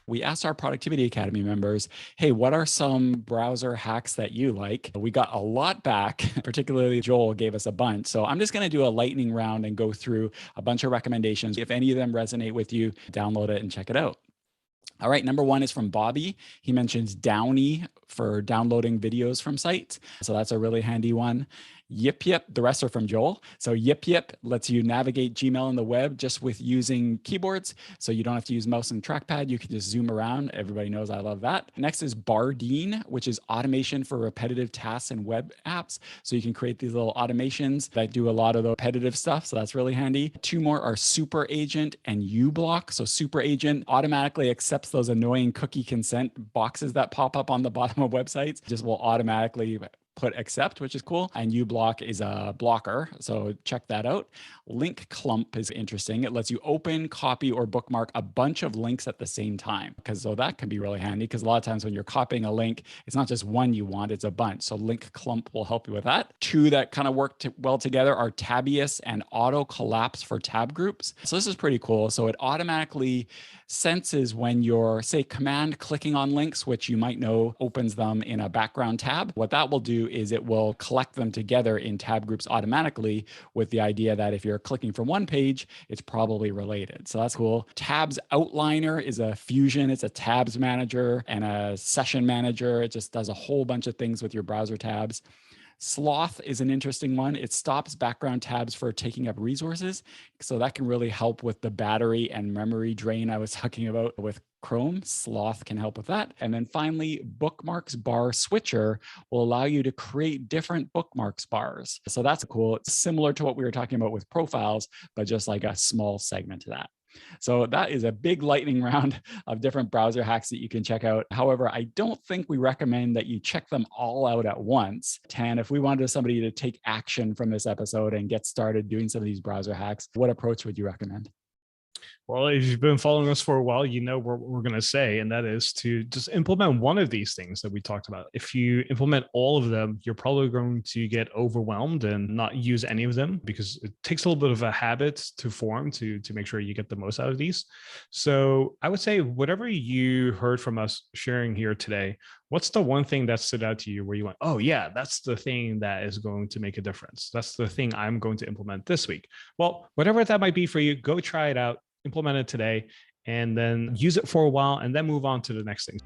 We asked our Productivity Academy members, hey, what are some browser hacks that you like? We got a lot back, particularly Joel gave us a bunch. So I'm just going to do a lightning round and go through a bunch of recommendations. If any of them resonate with you, download it and check it out. All right, number one is from Bobby. He mentions Downy for downloading videos from sites. So that's a really handy one. Yip Yip, the rest are from Joel. So Yip Yip lets you navigate Gmail on the web just with using keyboards. So you don't have to use mouse and trackpad. You can just zoom around. Everybody knows I love that. Next is Bardeen, which is automation for repetitive tasks and web apps. So you can create these little automations that do a lot of the repetitive stuff. So that's really handy. Two more are Super Agent and uBlock. So Super Agent automatically accepts those annoying cookie consent boxes that pop up on the bottom of websites. Just will automatically put accept, which is cool. And uBlock is a blocker. So check that out. Link Clump is interesting. It lets you open, copy, or bookmark a bunch of links at the same time. So that can be really handy because a lot of times when you're copying a link, it's not just one you want, it's a bunch. So Link Clump will help you with that. Two that kind of work well together are Tabius and Auto Collapse for tab groups. So this is pretty cool. So it automatically senses when you're, say, command clicking on links, which you might know opens them in a background tab. What that will do is it will collect them together in tab groups automatically with the idea that if you're clicking from one page, it's probably related. So that's cool. Tabs Outliner is a fusion. It's a tabs manager and a session manager. It just does a whole bunch of things with your browser tabs. Sloth is an interesting one. It stops background tabs for taking up resources. So that can really help with the battery and memory drain I was talking about with Chrome. Sloth can help with that. And then finally, Bookmarks Bar Switcher will allow you to create different bookmarks bars. So that's cool. It's similar to what we were talking about with profiles, but just like a small segment to that. So that is a big lightning round of different browser hacks that you can check out. However, I don't think we recommend that you check them all out at once. Tan, if we wanted somebody to take action from this episode and get started doing some of these browser hacks, what approach would you recommend? Well, if you've been following us for a while, you know what we're going to say, and that is to just implement one of these things that we talked about. If you implement all of them, you're probably going to get overwhelmed and not use any of them because it takes a little bit of a habit to form to make sure you get the most out of these. So I would say whatever you heard from us sharing here today, what's the one thing that stood out to you where you went, oh yeah, that's the thing that is going to make a difference. That's the thing I'm going to implement this week. Well, whatever that might be for you, go try it out. Implement it today and then use it for a while and then move on to the next thing.